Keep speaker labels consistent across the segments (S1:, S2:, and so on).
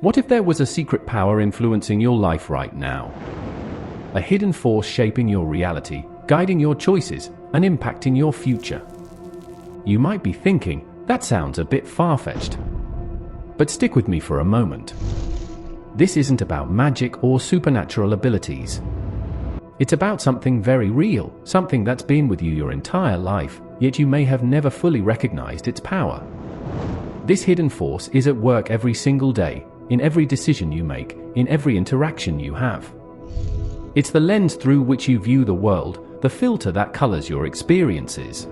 S1: What if there was a secret power influencing your life right now? A hidden force shaping your reality, guiding your choices, and impacting your future. You might be thinking, that sounds a bit far-fetched. But stick with me for a moment. This isn't about magic or supernatural abilities. It's about something very real, something that's been with you your entire life, yet you may have never fully recognized its power. This hidden force is at work every single day, in every decision you make, in every interaction you have. It's the lens through which you view the world, the filter that colors your experiences.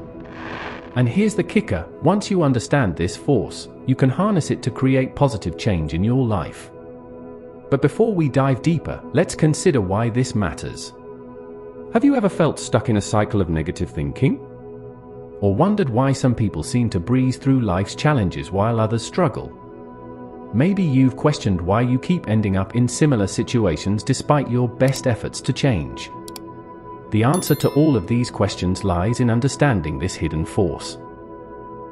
S1: And here's the kicker: once you understand this force, you can harness it to create positive change in your life. But before we dive deeper, let's consider why this matters. Have you ever felt stuck in a cycle of negative thinking? Or wondered why some people seem to breeze through life's challenges while others struggle? Maybe you've questioned why you keep ending up in similar situations despite your best efforts to change. The answer to all of these questions lies in understanding this hidden force.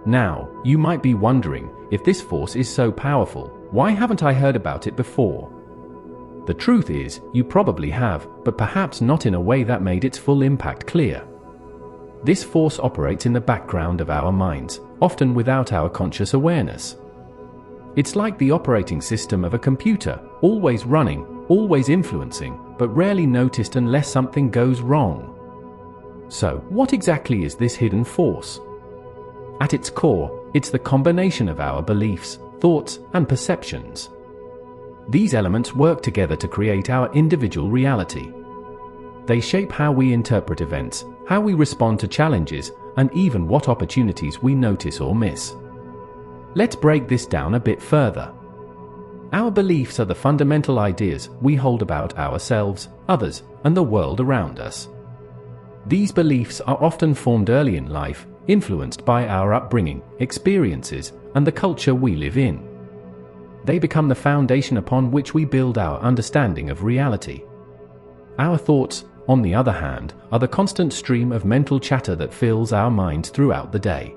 S1: Now, you might be wondering, if this force is so powerful, why haven't I heard about it before? The truth is, you probably have, but perhaps not in a way that made its full impact clear. This force operates in the background of our minds, often without our conscious awareness. It's like the operating system of a computer, always running, always influencing, but rarely noticed unless something goes wrong. So, what exactly is this hidden force? At its core, it's the combination of our beliefs, thoughts, and perceptions. These elements work together to create our individual reality. They shape how we interpret events, how we respond to challenges, and even what opportunities we notice or miss. Let's break this down a bit further. Our beliefs are the fundamental ideas we hold about ourselves, others, and the world around us. These beliefs are often formed early in life, influenced by our upbringing, experiences, and the culture we live in. They become the foundation upon which we build our understanding of reality. Our thoughts, on the other hand, are the constant stream of mental chatter that fills our minds throughout the day.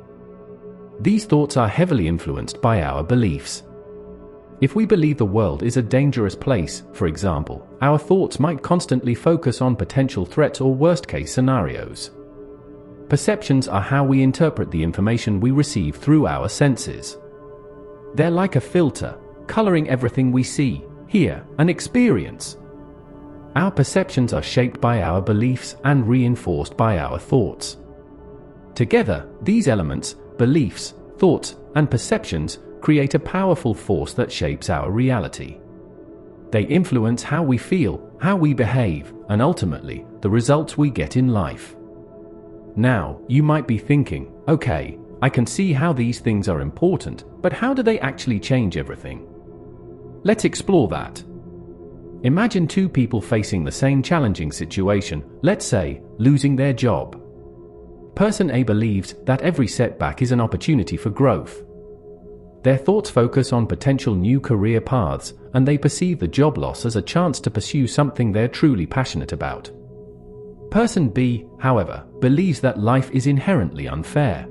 S1: These thoughts are heavily influenced by our beliefs. If we believe the world is a dangerous place, for example, our thoughts might constantly focus on potential threats or worst-case scenarios. Perceptions are how we interpret the information we receive through our senses. They're like a filter, coloring everything we see, hear, and experience. Our perceptions are shaped by our beliefs and reinforced by our thoughts. Together, these elements, beliefs, thoughts, and perceptions, create a powerful force that shapes our reality. They influence how we feel, how we behave, and ultimately, the results we get in life. Now, you might be thinking, okay, I can see how these things are important, but how do they actually change everything? Let's explore that. Imagine two people facing the same challenging situation, let's say, losing their job. Person A believes that every setback is an opportunity for growth. Their thoughts focus on potential new career paths, and they perceive the job loss as a chance to pursue something they're truly passionate about. Person B, however, believes that life is inherently unfair.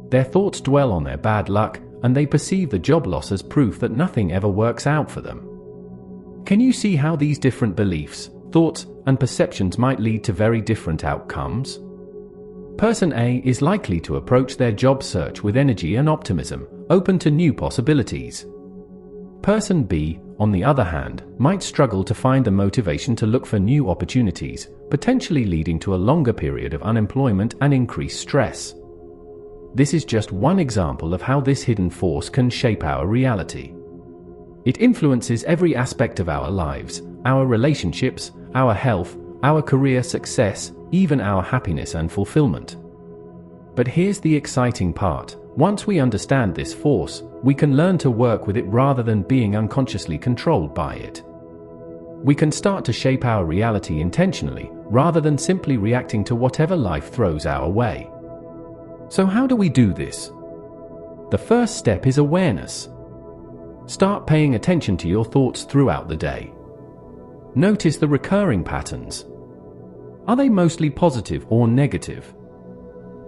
S1: Their thoughts dwell on their bad luck, and they perceive the job loss as proof that nothing ever works out for them. Can you see how these different beliefs, thoughts, and perceptions might lead to very different outcomes? Person A is likely to approach their job search with energy and optimism, open to new possibilities. Person B, on the other hand, might struggle to find the motivation to look for new opportunities, potentially leading to a longer period of unemployment and increased stress. This is just one example of how this hidden force can shape our reality. It influences every aspect of our lives, our relationships, our health, our career success, even our happiness and fulfillment. But here's the exciting part. Once we understand this force, we can learn to work with it rather than being unconsciously controlled by it. We can start to shape our reality intentionally, rather than simply reacting to whatever life throws our way. So how do we do this? The first step is awareness. Start paying attention to your thoughts throughout the day. Notice the recurring patterns. Are they mostly positive or negative?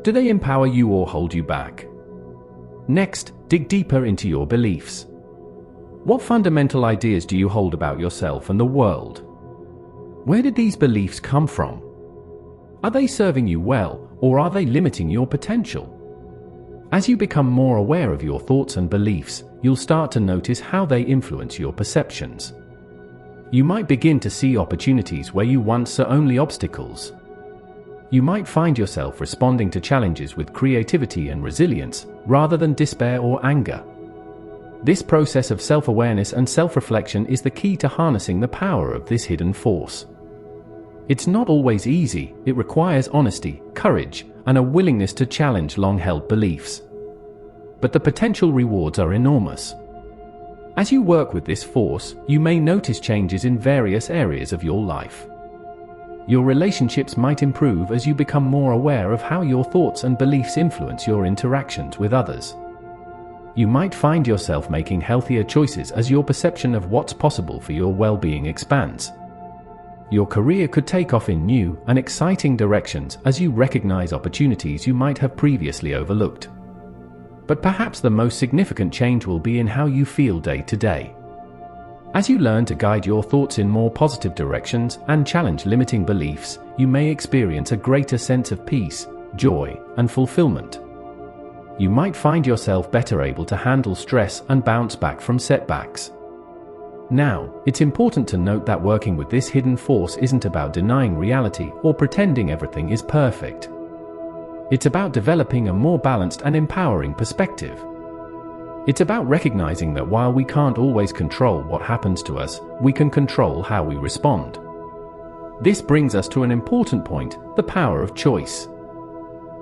S1: Do they empower you or hold you back? Next, dig deeper into your beliefs. What fundamental ideas do you hold about yourself and the world? Where did these beliefs come from? Are they serving you well, or are they limiting your potential? As you become more aware of your thoughts and beliefs, you'll start to notice how they influence your perceptions. You might begin to see opportunities where you once saw only obstacles. You might find yourself responding to challenges with creativity and resilience, rather than despair or anger. This process of self-awareness and self-reflection is the key to harnessing the power of this hidden force. It's not always easy. It requires honesty, courage, and a willingness to challenge long-held beliefs. But the potential rewards are enormous. As you work with this force, you may notice changes in various areas of your life. Your relationships might improve as you become more aware of how your thoughts and beliefs influence your interactions with others. You might find yourself making healthier choices as your perception of what's possible for your well-being expands. Your career could take off in new and exciting directions as you recognize opportunities you might have previously overlooked. But perhaps the most significant change will be in how you feel day to day. As you learn to guide your thoughts in more positive directions and challenge limiting beliefs, you may experience a greater sense of peace, joy, and fulfillment. You might find yourself better able to handle stress and bounce back from setbacks. Now, it's important to note that working with this hidden force isn't about denying reality or pretending everything is perfect. It's about developing a more balanced and empowering perspective. It's about recognizing that while we can't always control what happens to us, we can control how we respond. This brings us to an important point: the power of choice.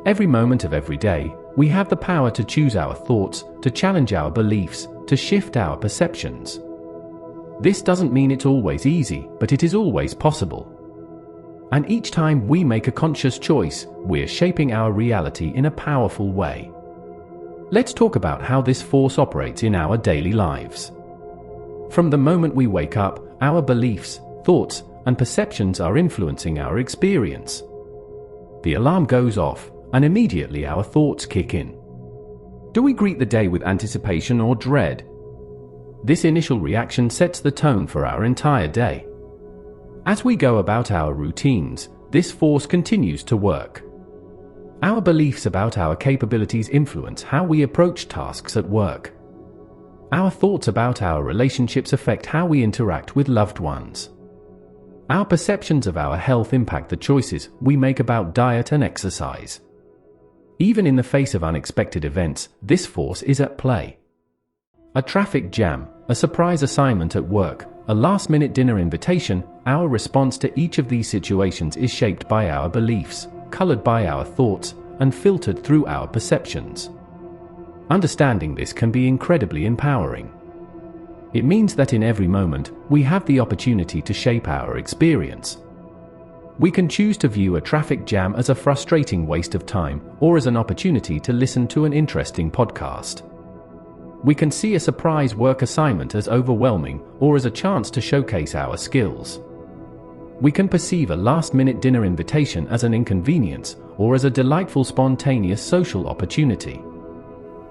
S1: Every moment of every day, we have the power to choose our thoughts, to challenge our beliefs, to shift our perceptions. This doesn't mean it's always easy, but it is always possible. And each time we make a conscious choice, we're shaping our reality in a powerful way. Let's talk about how this force operates in our daily lives. From the moment we wake up, our beliefs, thoughts, and perceptions are influencing our experience. The alarm goes off, and immediately our thoughts kick in. Do we greet the day with anticipation or dread? This initial reaction sets the tone for our entire day. As we go about our routines, this force continues to work. Our beliefs about our capabilities influence how we approach tasks at work. Our thoughts about our relationships affect how we interact with loved ones. Our perceptions of our health impact the choices we make about diet and exercise. Even in the face of unexpected events, this force is at play. A traffic jam, a surprise assignment at work, a last-minute dinner invitation, our response to each of these situations is shaped by our beliefs, colored by our thoughts, and filtered through our perceptions. Understanding this can be incredibly empowering. It means that in every moment, we have the opportunity to shape our experience. We can choose to view a traffic jam as a frustrating waste of time, or as an opportunity to listen to an interesting podcast. We can see a surprise work assignment as overwhelming, or as a chance to showcase our skills. We can perceive a last-minute dinner invitation as an inconvenience, or as a delightful spontaneous social opportunity.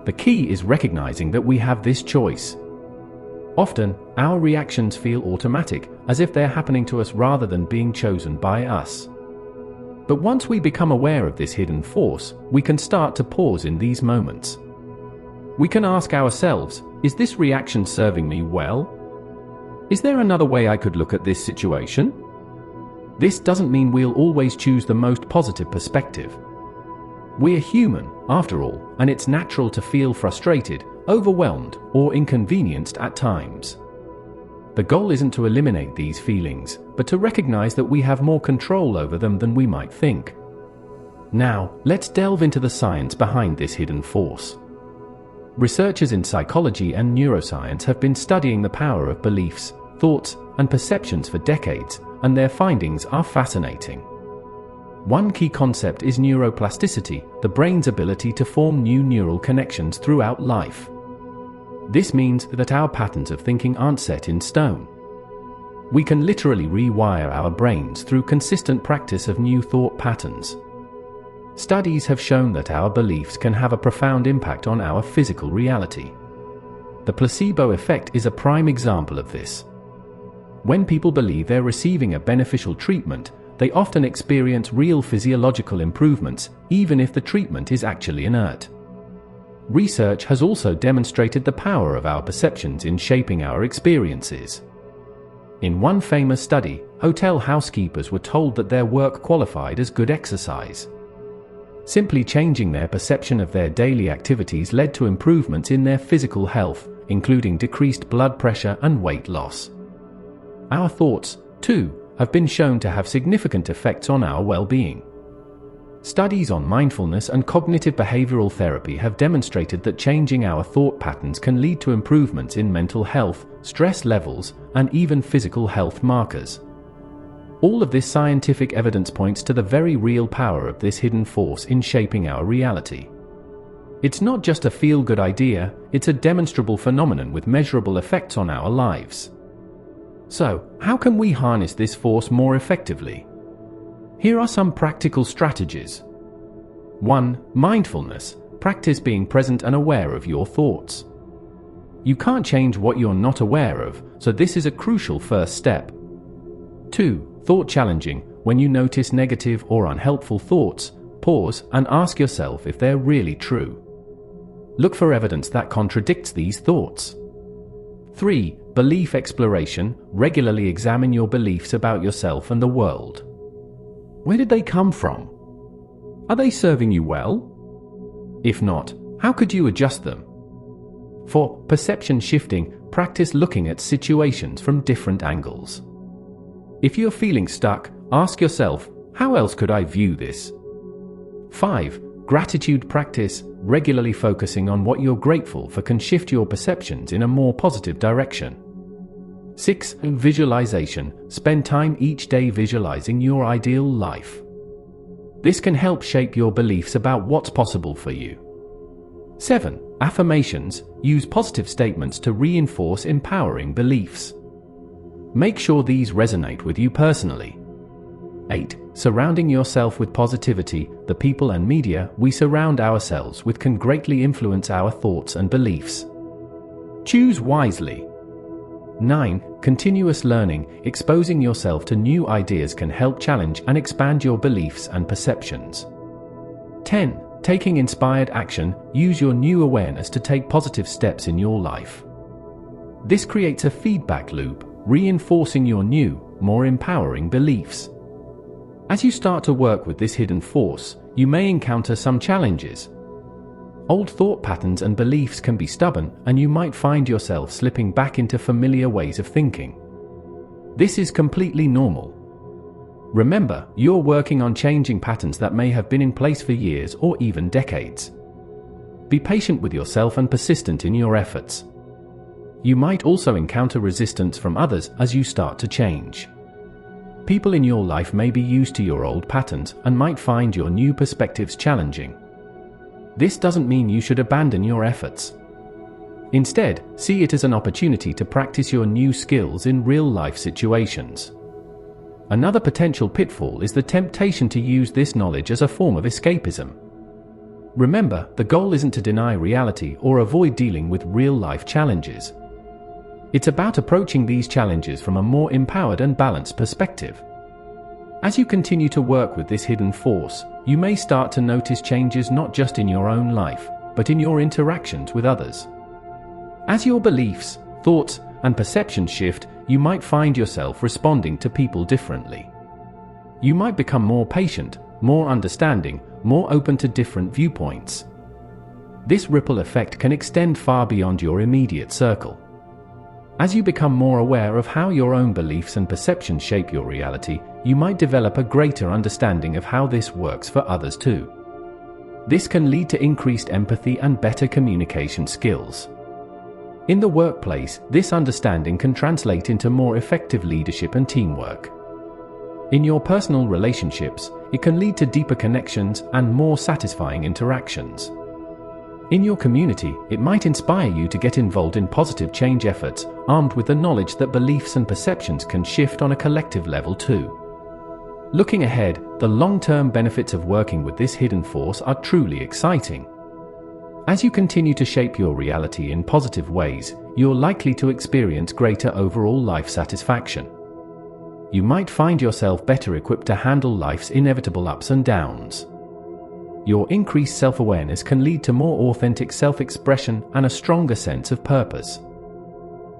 S1: The key is recognizing that we have this choice. Often, our reactions feel automatic, as if they're happening to us rather than being chosen by us. But once we become aware of this hidden force, we can start to pause in these moments. We can ask ourselves, is this reaction serving me well? Is there another way I could look at this situation? This doesn't mean we'll always choose the most positive perspective. We're human, after all, and it's natural to feel frustrated, overwhelmed, or inconvenienced at times. The goal isn't to eliminate these feelings, but to recognize that we have more control over them than we might think. Now, let's delve into the science behind this hidden force. Researchers in psychology and neuroscience have been studying the power of beliefs, thoughts, and perceptions for decades, and their findings are fascinating. One key concept is neuroplasticity, the brain's ability to form new neural connections throughout life. This means that our patterns of thinking aren't set in stone. We can literally rewire our brains through consistent practice of new thought patterns. Studies have shown that our beliefs can have a profound impact on our physical reality. The placebo effect is a prime example of this. When people believe they're receiving a beneficial treatment, they often experience real physiological improvements, even if the treatment is actually inert. Research has also demonstrated the power of our perceptions in shaping our experiences. In one famous study, hotel housekeepers were told that their work qualified as good exercise. Simply changing their perception of their daily activities led to improvements in their physical health, including decreased blood pressure and weight loss. Our thoughts, too, have been shown to have significant effects on our well-being. Studies on mindfulness and cognitive behavioral therapy have demonstrated that changing our thought patterns can lead to improvements in mental health, stress levels, and even physical health markers. All of this scientific evidence points to the very real power of this hidden force in shaping our reality. It's not just a feel-good idea, it's a demonstrable phenomenon with measurable effects on our lives. So, how can we harness this force more effectively? Here are some practical strategies. 1. Mindfulness. Practice being present and aware of your thoughts. You can't change what you're not aware of, so this is a crucial first step. 2. Thought challenging. When you notice negative or unhelpful thoughts, pause and ask yourself if they're really true. Look for evidence that contradicts these thoughts. 3. Belief exploration. Regularly examine your beliefs about yourself and the world. Where did they come from? Are they serving you well? If not, how could you adjust them? 4. Perception shifting. Practice looking at situations from different angles. If you're feeling stuck, ask yourself, how else could I view this? 5. Gratitude practice. Regularly focusing on what you're grateful for can shift your perceptions in a more positive direction. 6. Visualization. Spend time each day visualizing your ideal life. This can help shape your beliefs about what's possible for you. 7. Affirmations. Use positive statements to reinforce empowering beliefs. Make sure these resonate with you personally. 8. Surrounding yourself with positivity. The people and media we surround ourselves with can greatly influence our thoughts and beliefs. Choose wisely. 9. Continuous learning. Exposing yourself to new ideas can help challenge and expand your beliefs and perceptions. 10. Taking inspired action. Use your new awareness to take positive steps in your life. This creates a feedback loop, reinforcing your new, more empowering beliefs. As you start to work with this hidden force, you may encounter some challenges. Old thought patterns and beliefs can be stubborn, and you might find yourself slipping back into familiar ways of thinking. This is completely normal. Remember, you're working on changing patterns that may have been in place for years or even decades. Be patient with yourself and persistent in your efforts. You might also encounter resistance from others as you start to change. People in your life may be used to your old patterns and might find your new perspectives challenging. This doesn't mean you should abandon your efforts. Instead, see it as an opportunity to practice your new skills in real-life situations. Another potential pitfall is the temptation to use this knowledge as a form of escapism. Remember, the goal isn't to deny reality or avoid dealing with real-life challenges. It's about approaching these challenges from a more empowered and balanced perspective. As you continue to work with this hidden force, you may start to notice changes not just in your own life, but in your interactions with others. As your beliefs, thoughts, and perceptions shift, you might find yourself responding to people differently. You might become more patient, more understanding, more open to different viewpoints. This ripple effect can extend far beyond your immediate circle. As you become more aware of how your own beliefs and perceptions shape your reality, you might develop a greater understanding of how this works for others too. This can lead to increased empathy and better communication skills. In the workplace, this understanding can translate into more effective leadership and teamwork. In your personal relationships, it can lead to deeper connections and more satisfying interactions. In your community, it might inspire you to get involved in positive change efforts, armed with the knowledge that beliefs and perceptions can shift on a collective level too. Looking ahead, the long-term benefits of working with this hidden force are truly exciting. As you continue to shape your reality in positive ways, you're likely to experience greater overall life satisfaction. You might find yourself better equipped to handle life's inevitable ups and downs. Your increased self-awareness can lead to more authentic self-expression and a stronger sense of purpose.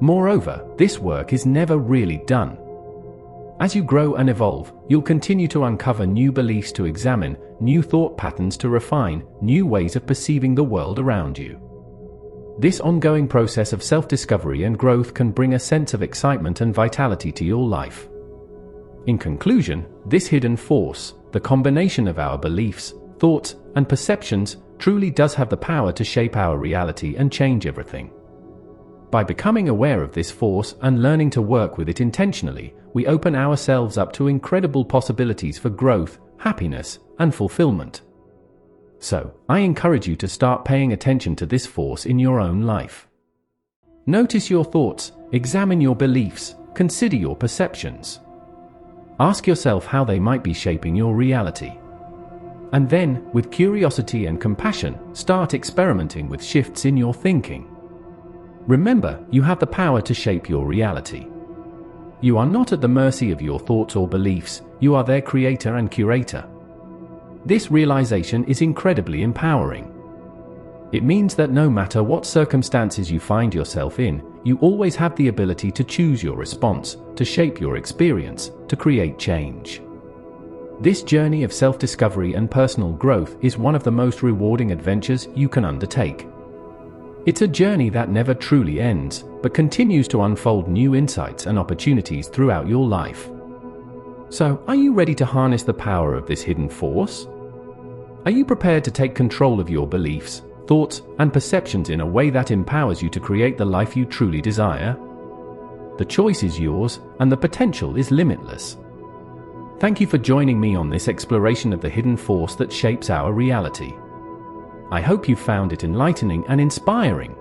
S1: Moreover, this work is never really done. As you grow and evolve, you'll continue to uncover new beliefs to examine, new thought patterns to refine, new ways of perceiving the world around you. This ongoing process of self-discovery and growth can bring a sense of excitement and vitality to your life. In conclusion, this hidden force, the combination of our beliefs, thoughts, and perceptions, truly does have the power to shape our reality and change everything. By becoming aware of this force and learning to work with it intentionally, we open ourselves up to incredible possibilities for growth, happiness, and fulfillment. So, I encourage you to start paying attention to this force in your own life. Notice your thoughts, examine your beliefs, consider your perceptions. Ask yourself how they might be shaping your reality. And then, with curiosity and compassion, start experimenting with shifts in your thinking. Remember, you have the power to shape your reality. You are not at the mercy of your thoughts or beliefs, you are their creator and curator. This realization is incredibly empowering. It means that no matter what circumstances you find yourself in, you always have the ability to choose your response, to shape your experience, to create change. This journey of self-discovery and personal growth is one of the most rewarding adventures you can undertake. It's a journey that never truly ends, but continues to unfold new insights and opportunities throughout your life. So, are you ready to harness the power of this hidden force? Are you prepared to take control of your beliefs, thoughts, and perceptions in a way that empowers you to create the life you truly desire? The choice is yours, and the potential is limitless. Thank you for joining me on this exploration of the hidden force that shapes our reality. I hope you found it enlightening and inspiring.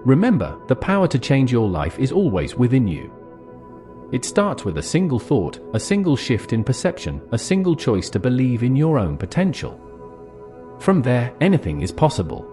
S1: Remember, the power to change your life is always within you. It starts with a single thought, a single shift in perception, a single choice to believe in your own potential. From there, anything is possible.